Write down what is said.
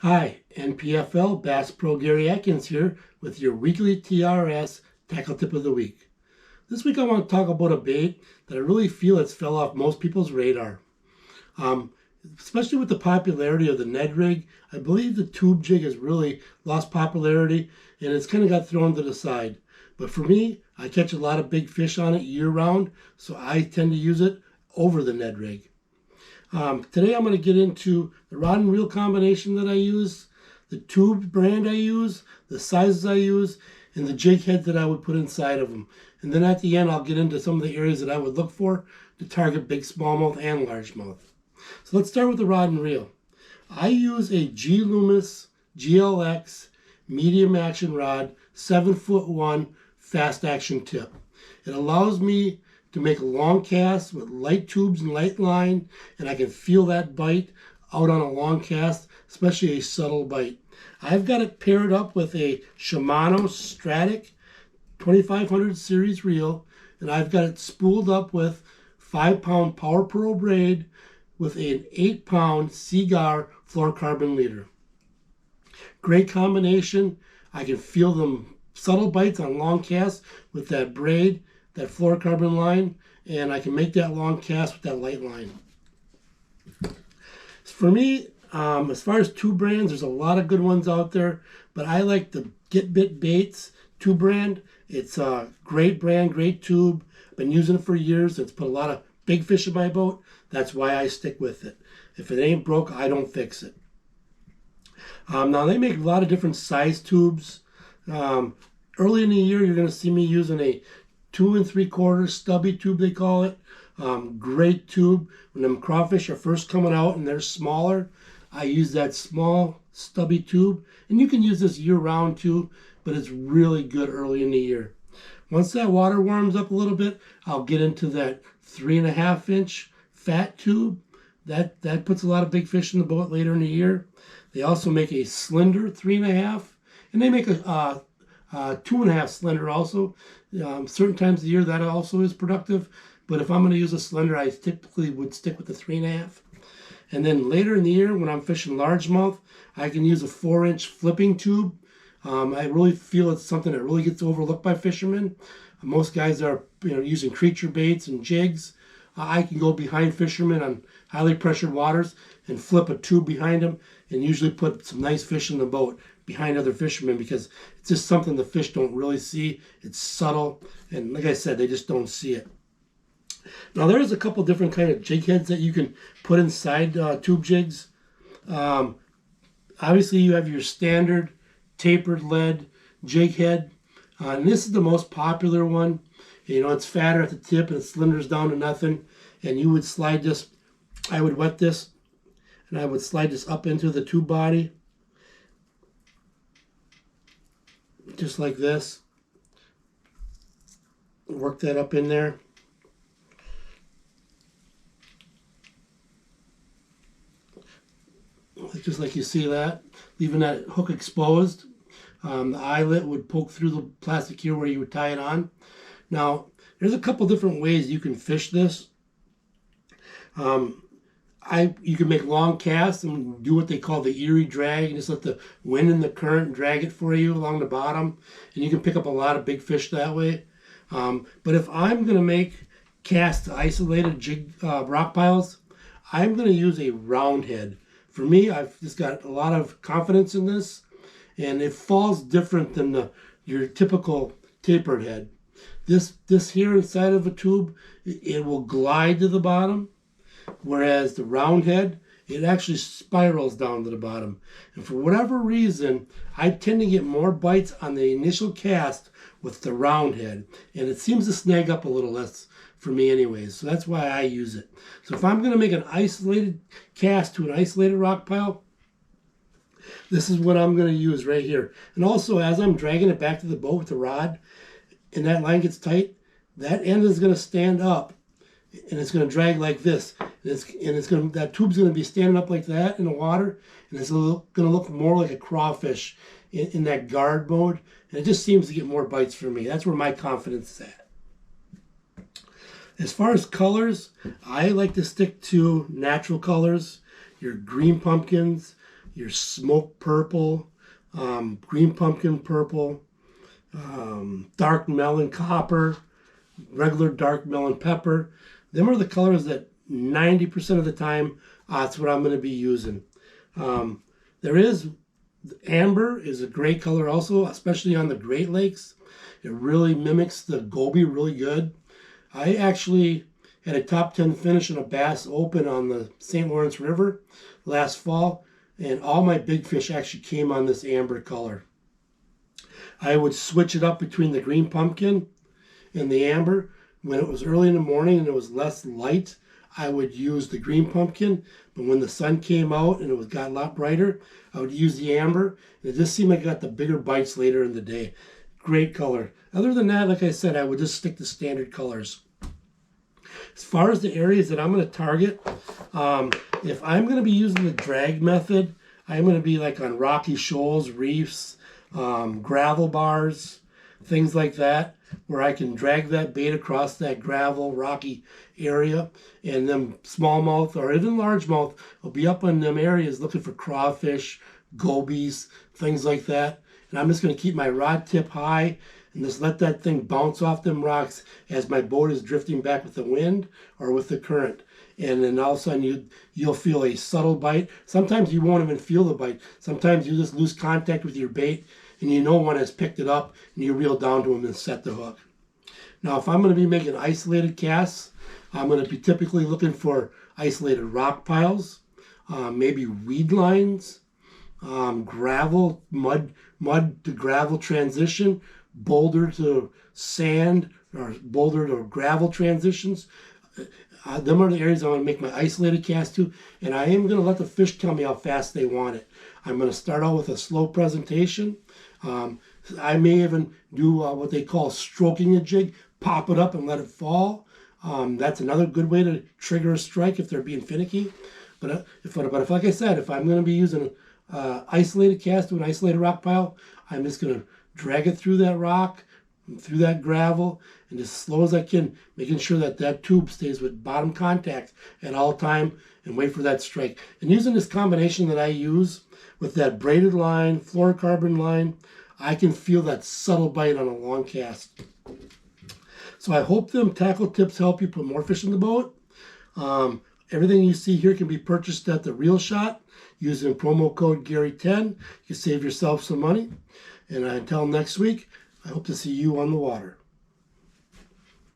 Hi, NPFL Bass Pro Gary Adkins here with your weekly TRS Tackle Tip of the Week. This week I want to talk about a bait that I really feel it's fell off most people's radar. Especially with the popularity of the Ned rig, I believe the tube jig has really lost popularity and it's kind of got thrown to the side. But for me, I catch a lot of big fish on it year round, so I tend to use it over the Ned rig. Today I'm going to get into the rod and reel combination that I use, the tube brand I use, the sizes I use, and the jig head that I would put inside of them. And then at the end I'll get into some of the areas that I would look for to target big smallmouth and largemouth. So let's start with the rod and reel. I use a G Loomis GLX medium action rod, 7'1" fast action tip. It allows me to make a long cast with light tubes and light line, and I can feel that bite out on a long cast, especially a subtle bite. I've got it paired up with a Shimano Stratic 2500 series reel, and I've got it spooled up with 5-pound Power Pro braid with an 8-pound Seaguar fluorocarbon leader. Great combination. I can feel them subtle bites on long casts with that braid, that fluorocarbon line, and I can make that long cast with that light line. For me, as far as tube brands, there's a lot of good ones out there, but I like the Get Bit Baits tube brand. It's a great brand, great tube. Been using it for years. It's put a lot of big fish in my boat. That's why I stick with it. If it ain't broke, I don't fix it. Now they make a lot of different size tubes. Early in the year, you're going to see me using a 2 3/4 stubby tube, they call it. Great tube. When them crawfish are first coming out and they're smaller, I use that small stubby tube. And you can use this year round too, but it's really good early in the year. Once that water warms up a little bit, I'll get into that 3.5-inch fat tube. That puts a lot of big fish in the boat later in the year. They also make a slender 3.5, and they make a 2.5 slender also. Certain times of the year that also is productive, but if I'm going to use a slender, I typically would stick with the 3.5. And then later in the year when I'm fishing largemouth, I can use a 4-inch flipping tube. I really feel it's something that really gets overlooked by fishermen. Most guys are using creature baits and jigs. I can go behind fishermen on highly pressured waters and flip a tube behind them and usually put some nice fish in the boat behind other fishermen because it's just something the fish don't really see. It's subtle, and like I said, they just don't see it. Now there's a couple different kind of jig heads that you can put inside tube jigs. Obviously you have your standard tapered lead jig head, and this is the most popular one. It's fatter at the tip and it slenders down to nothing, and you would slide this, I would wet this, and I would slide this up into the tube body, just like this. Work that up in there. Just like you see that, leaving that hook exposed. The eyelet would poke through the plastic here where you would tie it on. Now, there's a couple different ways you can fish this. You can make long casts and do what they call the Erie drag, and just let the wind and the current drag it for you along the bottom, and you can pick up a lot of big fish that way. But if I'm going to make casts to isolated jig rock piles, I'm going to use a round head. For me, I've just got a lot of confidence in this, and it falls different than your typical tapered head. This here inside of a tube, it will glide to the bottom, whereas the round head, it actually spirals down to the bottom. And for whatever reason, I tend to get more bites on the initial cast with the round head, and it seems to snag up a little less for me anyways, so that's why I use it. So if I'm going to make an isolated cast to an isolated rock pile, this is what I'm going to use right here. And also, as I'm dragging it back to the boat with the rod, and that line gets tight, that end is going to stand up, and it's going to drag like this. That tube's going to be standing up like that in the water, and it's going to look more like a crawfish in that guard mode, and it just seems to get more bites for me. That's where my confidence is at. As far as colors, I like to stick to natural colors, your green pumpkins, your smoke purple, green pumpkin purple, dark melon copper, regular dark melon pepper. Them are the colors that 90% of the time, that's what I'm going to be using. There is amber is a great color also, especially on the Great Lakes. It really mimics the goby really good. I actually had a top 10 finish in a bass open on the St. Lawrence River last fall, and all my big fish actually came on this amber color. I would switch it up between the green pumpkin and the amber. When it was early in the morning and it was less light, I would use the green pumpkin, but when the sun came out and it got a lot brighter, I would use the amber. And it just seemed like I got the bigger bites later in the day. Great color. Other than that, like I said, I would just stick to standard colors. As far as the areas that I'm going to target, if I'm going to be using the drag method, I'm going to be like on rocky shoals, reefs, gravel bars, things like that, where I can drag that bait across that gravel, rocky area, and then smallmouth or even largemouth will be up in them areas looking for crawfish, gobies, things like that. And I'm just going to keep my rod tip high and just let that thing bounce off them rocks as my boat is drifting back with the wind or with the current. And then all of a sudden you'll feel a subtle bite. Sometimes you won't even feel the bite. Sometimes you just lose contact with your bait and you know one has picked it up and you reel down to them and set the hook. Now, if I'm going to be making isolated casts, I'm going to be typically looking for isolated rock piles, maybe weed lines, gravel, mud to gravel transition, boulder to sand, or boulder to gravel transitions. Them are the areas I want to make my isolated cast to, and I am going to let the fish tell me how fast they want it. I'm going to start out with a slow presentation. I may even do what they call stroking a jig, pop it up and let it fall. That's another good way to trigger a strike if they're being finicky. But if like I said, if I'm going to be using an isolated cast to an isolated rock pile, I'm just going to drag it through that rock, through that gravel, and as slow as I can, making sure that that tube stays with bottom contact at all time and wait for that strike. And using this combination that I use with that braided line, fluorocarbon line, I can feel that subtle bite on a long cast. So I hope them tackle tips help you put more fish in the boat. Everything you see here can be purchased at thereelshot using promo code Gary10. You save yourself some money. And until next week, I hope to see you on the water.